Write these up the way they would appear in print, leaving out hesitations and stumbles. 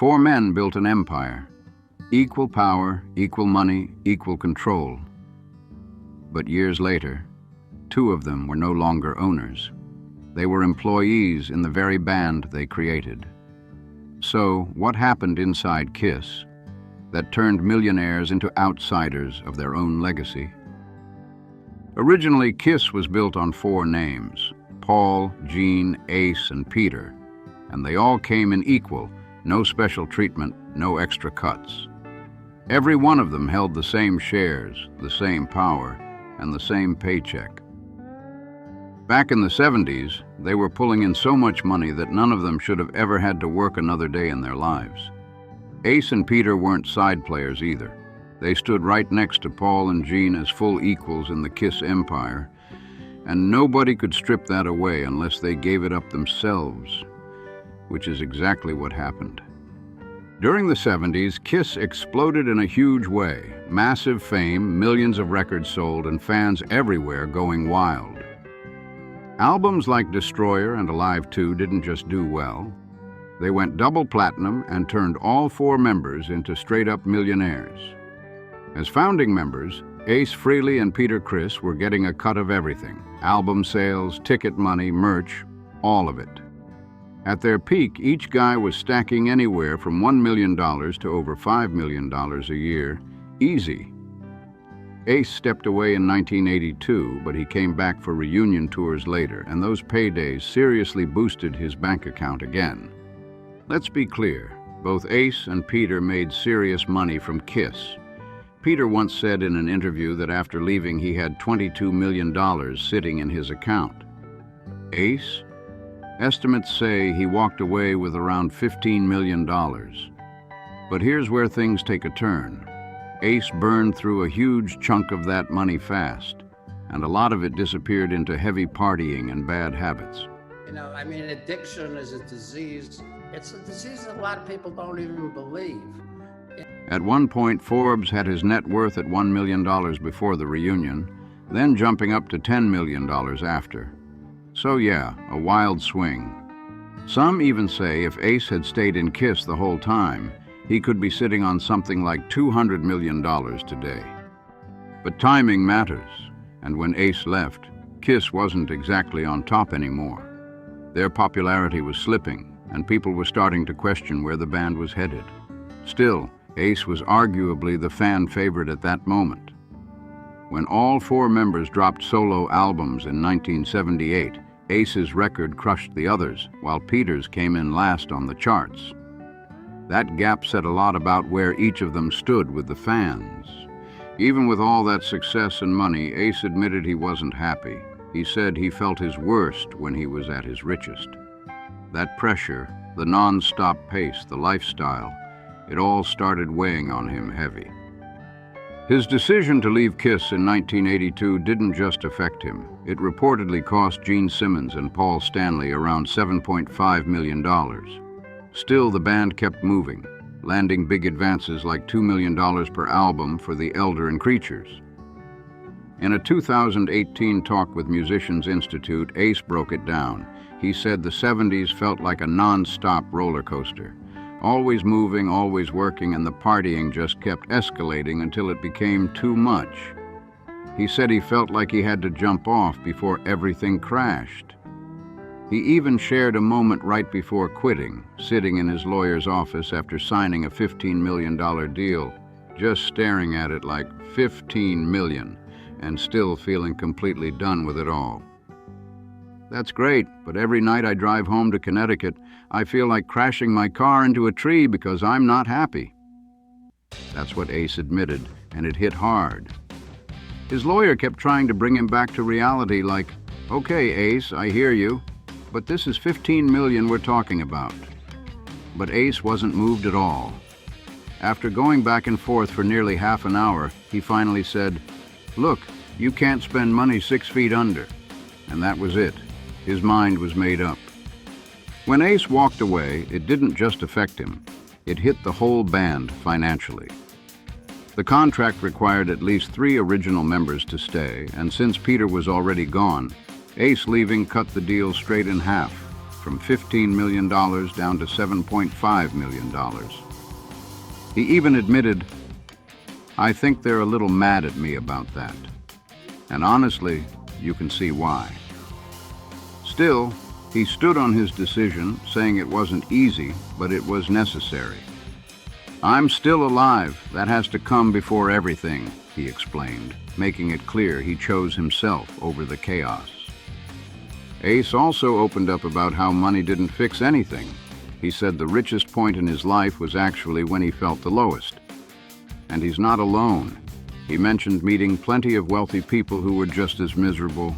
Four men built an empire. Equal power, equal money, equal control. But years later, two of them were no longer owners. They were employees in the very band they created. So, what happened inside Kiss that turned millionaires into outsiders of their own legacy? Originally, Kiss was built on four names: Paul, Gene, Ace, and Peter, and they all came in equal, no special treatment, no extra cuts. Every one of them held the same shares, the same power, and the same paycheck. Back in the 70s, they were pulling in so much money that none of them should have ever had to work another day in their lives. Ace and Peter weren't side players either. They stood right next to Paul and Gene as full equals in the Kiss empire, and nobody could strip that away unless they gave it up themselves, which is exactly what happened. During the 70s, Kiss exploded in a huge way. Massive fame, millions of records sold, and fans everywhere going wild. Albums like Destroyer and Alive 2 didn't just do well. They went double platinum and turned all four members into straight-up millionaires. As founding members, Ace Frehley and Peter Criss were getting a cut of everything: album sales, ticket money, merch, all of it. At their peak, each guy was stacking anywhere from $1 million to over $5 million a year, easy. Ace stepped away in 1982, but he came back for reunion tours later, and those paydays seriously boosted his bank account again. Let's be clear, both Ace and Peter made serious money from Kiss. Peter once said in an interview that after leaving he had $22 million sitting in his account. Ace? Estimates say he walked away with around $15 million. But here's where things take a turn. Ace burned through a huge chunk of that money fast, and a lot of it disappeared into heavy partying and bad habits. Addiction is a disease. It's a disease that a lot of people don't even believe. At one point, Forbes had his net worth at $1 million before the reunion, then jumping up to $10 million after. So yeah, a wild swing. Some even say if Ace had stayed in Kiss the whole time, he could be sitting on something like $200 million today. But timing matters, and when Ace left, Kiss wasn't exactly on top anymore. Their popularity was slipping, and people were starting to question where the band was headed. Still, Ace was arguably the fan favorite at that moment. When all four members dropped solo albums in 1978, Ace's record crushed the others, while Peter's came in last on the charts. That gap said a lot about where each of them stood with the fans. Even with all that success and money, Ace admitted he wasn't happy. He said he felt his worst when he was at his richest. That pressure, the non-stop pace, the lifestyle, it all started weighing on him heavy. His decision to leave Kiss in 1982 didn't just affect him. It reportedly cost Gene Simmons and Paul Stanley around $7.5 million. Still, the band kept moving, landing big advances like $2 million per album for The Elder and Creatures. In a 2018 talk with Musicians Institute, Ace broke it down. He said the 70s felt like a non-stop roller coaster. Always moving, always working, and the partying just kept escalating until it became too much. He said he felt like he had to jump off before everything crashed. He even shared a moment right before quitting, sitting in his lawyer's office after signing a $15 million deal, just staring at it like $15 million, and still feeling completely done with it all. That's great, but every night I drive home to Connecticut, I feel like crashing my car into a tree because I'm not happy. That's what Ace admitted, and it hit hard. His lawyer kept trying to bring him back to reality like, okay, Ace, I hear you, but this is $15 million we're talking about. But Ace wasn't moved at all. After going back and forth for nearly half an hour, he finally said, look, you can't spend money 6 feet under. And that was it. His mind was made up. When Ace walked away, it didn't just affect him. It hit the whole band financially. The contract required at least 3 original members to stay, and since Peter was already gone, Ace leaving cut the deal straight in half. from $15 million down to $7.5 million. He even admitted, "I think they're a little mad at me about that." And honestly, you can see why. Still, he stood on his decision, saying it wasn't easy, but it was necessary. "I'm still alive. That has to come before everything," he explained, making it clear he chose himself over the chaos. Ace also opened up about how money didn't fix anything. He said the richest point in his life was actually when he felt the lowest. And he's not alone. He mentioned meeting plenty of wealthy people who were just as miserable.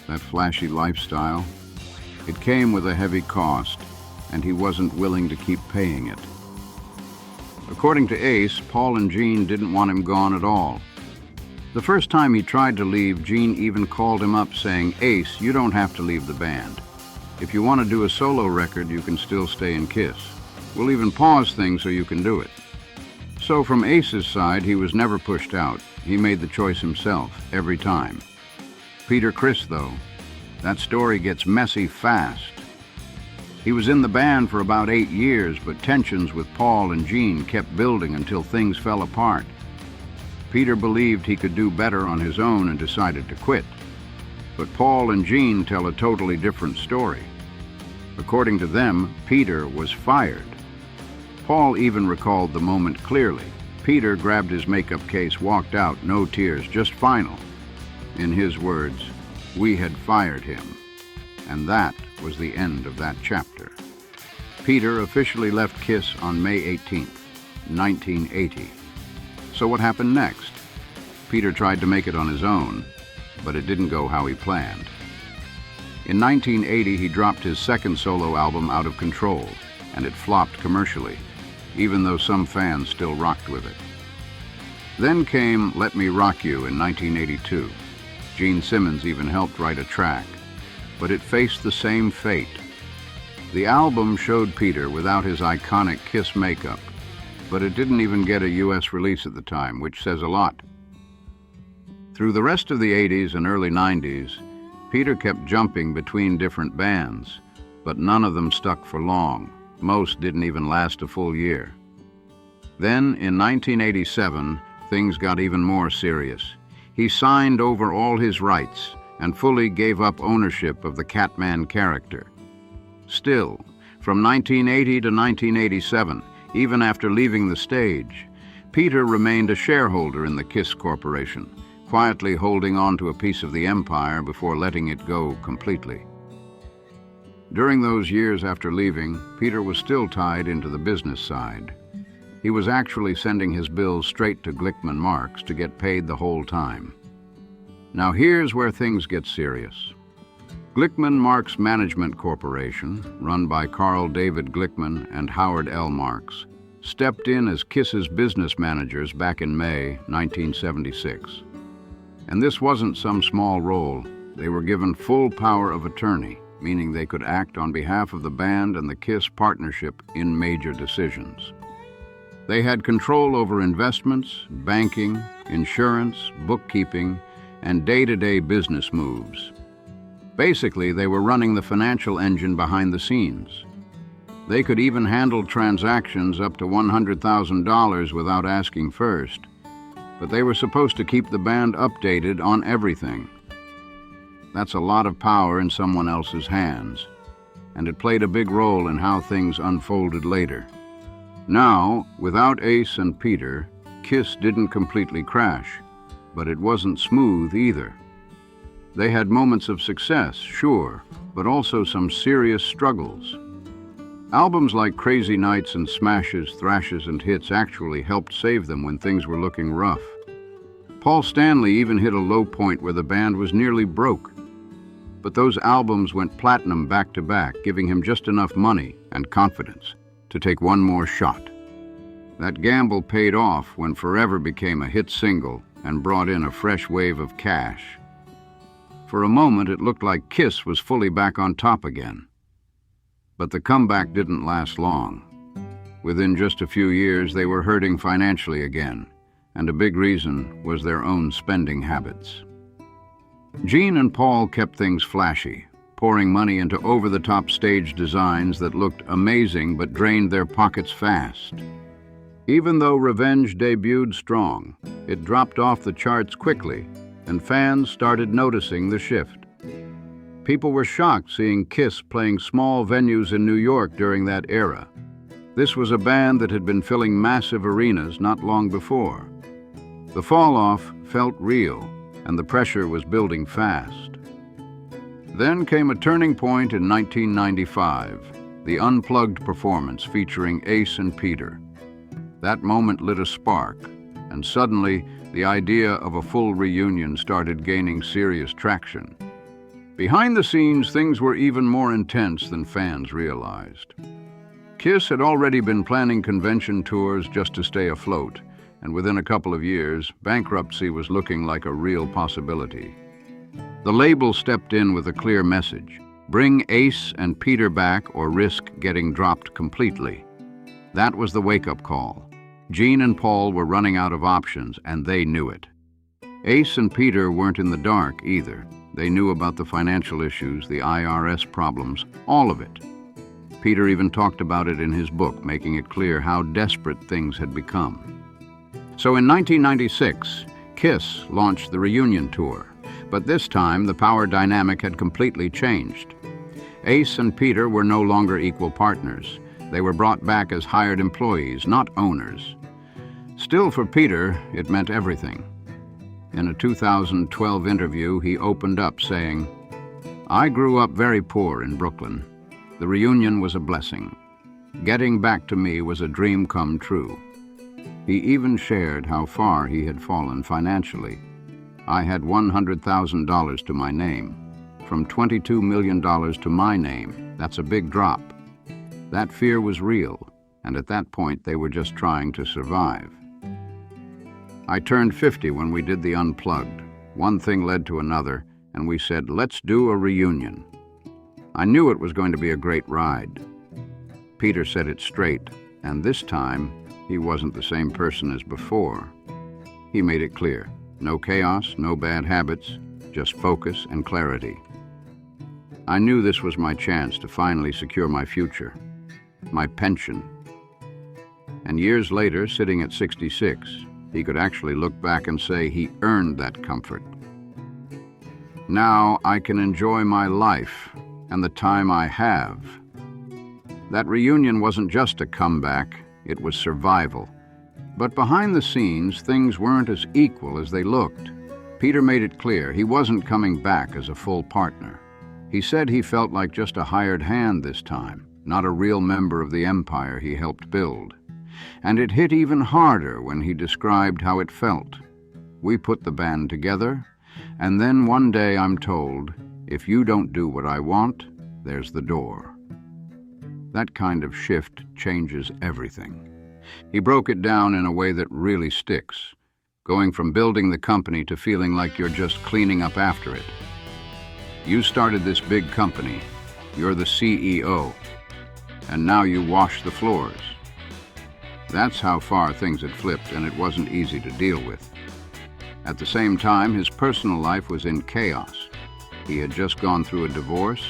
That flashy lifestyle, it came with a heavy cost, and he wasn't willing to keep paying it. According to Ace, Paul and Gene didn't want him gone at all. The first time he tried to leave, Gene even called him up saying, "Ace, you don't have to leave the band. If you want to do a solo record, you can still stay in Kiss. We'll even pause things so you can do it." So from Ace's side, he was never pushed out. He made the choice himself, every time. Peter Criss, though, that story gets messy fast. He was in the band for about 8 years, but tensions with Paul and Gene kept building until things fell apart. Peter believed he could do better on his own and decided to quit. But Paul and Gene tell a totally different story. According to them, Peter was fired. Paul even recalled the moment clearly. Peter grabbed his makeup case, walked out, no tears, just final. In his words, "We had fired him." And that was the end of that chapter. Peter officially left Kiss on May 18th, 1980. So what happened next? Peter tried to make it on his own, but it didn't go how he planned. In 1980, he dropped his second solo album, Out of Control, and it flopped commercially, even though some fans still rocked with it. Then came Let Me Rock You in 1982. Gene Simmons even helped write a track, but it faced the same fate. The album showed Peter without his iconic Kiss makeup, but it didn't even get a US release at the time, which says a lot. Through the rest of the 80s and early 90s, Peter kept jumping between different bands, but none of them stuck for long. Most didn't even last a full year. Then, in 1987, things got even more serious. He signed over all his rights and fully gave up ownership of the Catman character. Still, from 1980 to 1987, even after leaving the stage, Peter remained a shareholder in the Kiss Corporation, quietly holding on to a piece of the empire before letting it go completely. During those years after leaving, Peter was still tied into the business side. He was actually sending his bills straight to Glickman Marks to get paid the whole time. Now here's where things get serious. Glickman Marks Management Corporation, run by Carl David Glickman and Howard L. Marks, stepped in as Kiss's business managers back in May 1976. And this wasn't some small role. They were given full power of attorney, meaning they could act on behalf of the band and the Kiss partnership in major decisions. They had control over investments, banking, insurance, bookkeeping, and day-to-day business moves. Basically, they were running the financial engine behind the scenes. They could even handle transactions up to $100,000 without asking first, but they were supposed to keep the band updated on everything. That's a lot of power in someone else's hands, and it played a big role in how things unfolded later. Now, without Ace and Peter, Kiss didn't completely crash, but it wasn't smooth either. They had moments of success, sure, but also some serious struggles. Albums like Crazy Nights and Smashes, Thrashes, and Hits actually helped save them when things were looking rough. Paul Stanley even hit a low point where the band was nearly broke. But those albums went platinum back to back, giving him just enough money and confidence to take one more shot. That gamble paid off when Forever became a hit single and brought in a fresh wave of cash. For a moment, it looked like Kiss was fully back on top again. But the comeback didn't last long. Within just a few years, they were hurting financially again, and a big reason was their own spending habits. Gene and Paul kept things flashy. pouring money into over-the-top stage designs that looked amazing but drained their pockets fast. Even though Revenge debuted strong, it dropped off the charts quickly, and fans started noticing the shift. People were shocked seeing Kiss playing small venues in New York during that era. This was a band that had been filling massive arenas not long before. The fall-off felt real, and the pressure was building fast. Then came a turning point in 1995, the Unplugged performance featuring Ace and Peter. That moment lit a spark, and suddenly the idea of a full reunion started gaining serious traction. Behind the scenes, things were even more intense than fans realized. Kiss had already been planning convention tours just to stay afloat, and within a couple of years, bankruptcy was looking like a real possibility. The label stepped in with a clear message: bring Ace and Peter back or risk getting dropped completely. That was the wake-up call. Gene and Paul were running out of options, and they knew it. Ace and Peter weren't in the dark either. They knew about the financial issues, the IRS problems, all of it. Peter even talked about it in his book, making it clear how desperate things had become. So in 1996, Kiss launched the reunion tour, but this time the power dynamic had completely changed. Ace and Peter were no longer equal partners. They were brought back as hired employees, not owners. Still, for Peter, it meant everything. In a 2012 interview, he opened up saying, "I grew up very poor in Brooklyn. The reunion was a blessing. Getting back to me was a dream come true." He even shared how far he had fallen financially. "I had $100,000 to my name. From $22 million to my name, that's a big drop." That fear was real, and at that point they were just trying to survive. I turned 50 when we did the Unplugged. One thing led to another, and we said, let's do a reunion. I knew it was going to be a great ride. Peter said it straight, and this time, he wasn't the same person as before. He made it clear: no chaos, no bad habits, just focus and clarity. I knew this was my chance to finally secure my future, my pension. And years later, sitting at 66, he could actually look back and say he earned that comfort. Now I can enjoy my life and the time I have. That reunion wasn't just a comeback, it was survival. But behind the scenes, things weren't as equal as they looked. Peter made it clear he wasn't coming back as a full partner. He said he felt like just a hired hand this time, not a real member of the empire he helped build. And it hit even harder when he described how it felt. We put the band together, and then one day I'm told, if you don't do what I want, there's the door. That kind of shift changes everything. He broke it down in a way that really sticks, going from building the company to feeling like you're just cleaning up after it. You started this big company, you're the CEO, and now you wash the floors. That's how far things had flipped, and it wasn't easy to deal with. At the same time, his personal life was in chaos. He had just gone through a divorce,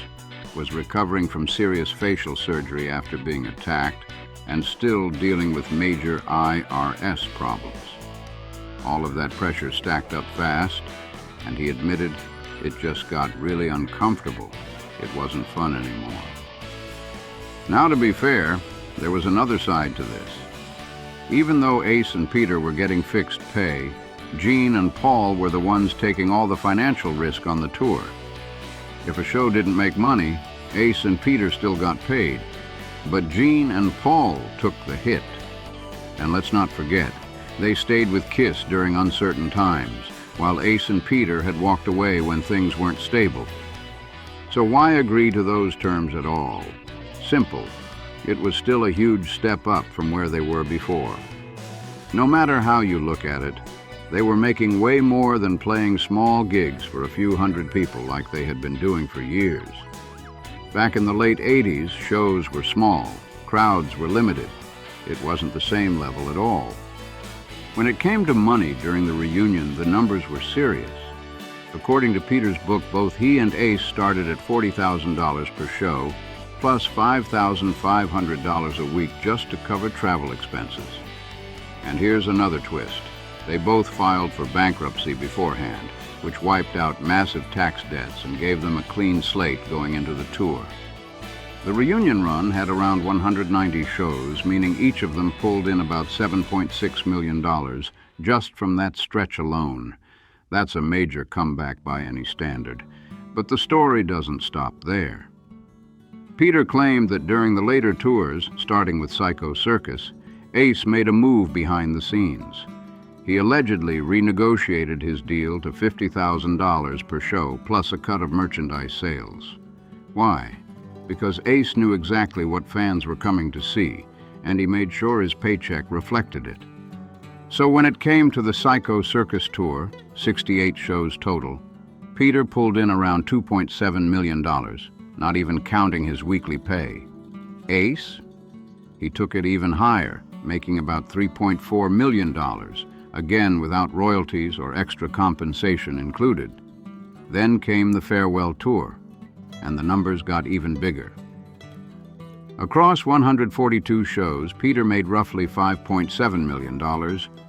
was recovering from serious facial surgery after being attacked, and still dealing with major IRS problems. All of that pressure stacked up fast, and he admitted it just got really uncomfortable. It wasn't fun anymore. Now, to be fair, there was another side to this. Even though Ace and Peter were getting fixed pay, Gene and Paul were the ones taking all the financial risk on the tour. If a show didn't make money, Ace and Peter still got paid. But Gene and Paul took the hit. And let's not forget, they stayed with Kiss during uncertain times, while Ace and Peter had walked away when things weren't stable. So why agree to those terms at all? Simple. It was still a huge step up from where they were before. No matter how you look at it, they were making way more than playing small gigs for a few hundred people like they had been doing for years. Back in the late 80s, shows were small, crowds were limited. It wasn't the same level at all. When it came to money during the reunion, the numbers were serious. According to Peter's book, both he and Ace started at $40,000 per show, plus $5,500 a week just to cover travel expenses. And here's another twist. They both filed for bankruptcy beforehand, which wiped out massive tax debts and gave them a clean slate going into the tour. The reunion run had around 190 shows, meaning each of them pulled in about $7.6 million just from that stretch alone. That's a major comeback by any standard. But the story doesn't stop there. Peter claimed that during the later tours, starting with Psycho Circus, Ace made a move behind the scenes. He allegedly renegotiated his deal to $50,000 per show, plus a cut of merchandise sales. Why? Because Ace knew exactly what fans were coming to see, and he made sure his paycheck reflected it. So when it came to the Psycho Circus tour, 68 shows total, Peter pulled in around $2.7 million, not even counting his weekly pay. Ace? He took it even higher, making about $3.4 million, again without royalties or extra compensation included. Then came the farewell tour, and the numbers got even bigger. Across 142 shows, Peter made roughly $5.7 million,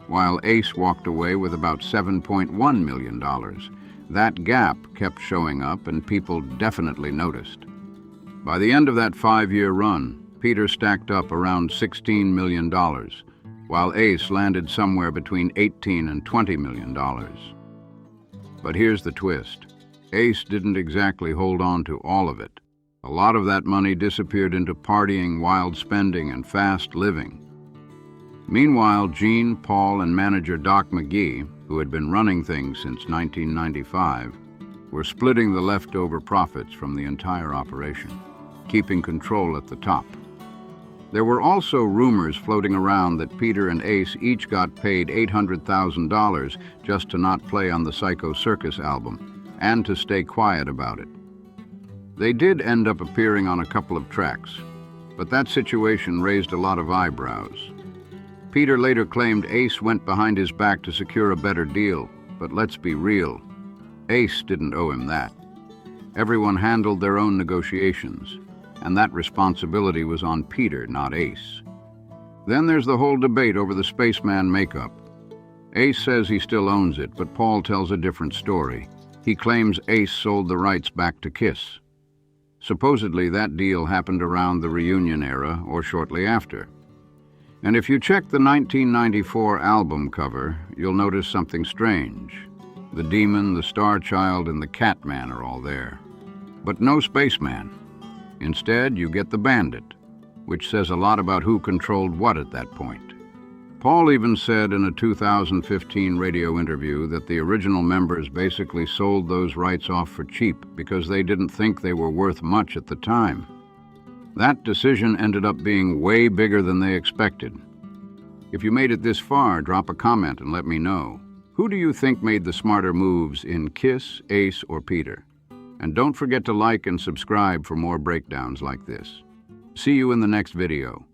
while Ace walked away with about $7.1 million. That gap kept showing up, and people definitely noticed. By the end of that 5-year run, Peter stacked up around $16 million, while Ace landed somewhere between $18 and $20 million. But here's the twist. Ace didn't exactly hold on to all of it. A lot of that money disappeared into partying, wild spending, and fast living. Meanwhile, Gene, Paul, and manager Doc McGee, who had been running things since 1995, were splitting the leftover profits from the entire operation, keeping control at the top. There were also rumors floating around that Peter and Ace each got paid $800,000 just to not play on the Psycho Circus album, and to stay quiet about it. They did end up appearing on a couple of tracks, but that situation raised a lot of eyebrows. Peter later claimed Ace went behind his back to secure a better deal, but let's be real, Ace didn't owe him that. Everyone handled their own negotiations, and that responsibility was on Peter, not Ace. Then there's the whole debate over the spaceman makeup. Ace says he still owns it, but Paul tells a different story. He claims Ace sold the rights back to Kiss. Supposedly that deal happened around the reunion era or shortly after. And if you check the 1994 album cover, you'll notice something strange. The demon, the star child, and the Catman are all there. But no spaceman. Instead, you get the bandit, which says a lot about who controlled what at that point. Paul even said in a 2015 radio interview that the original members basically sold those rights off for cheap because they didn't think they were worth much at the time. That decision ended up being way bigger than they expected. If you made it this far, drop a comment and let me know. Who do you think made the smarter moves in Kiss, Ace, or Peter? And don't forget to like and subscribe for more breakdowns like this. See you in the next video.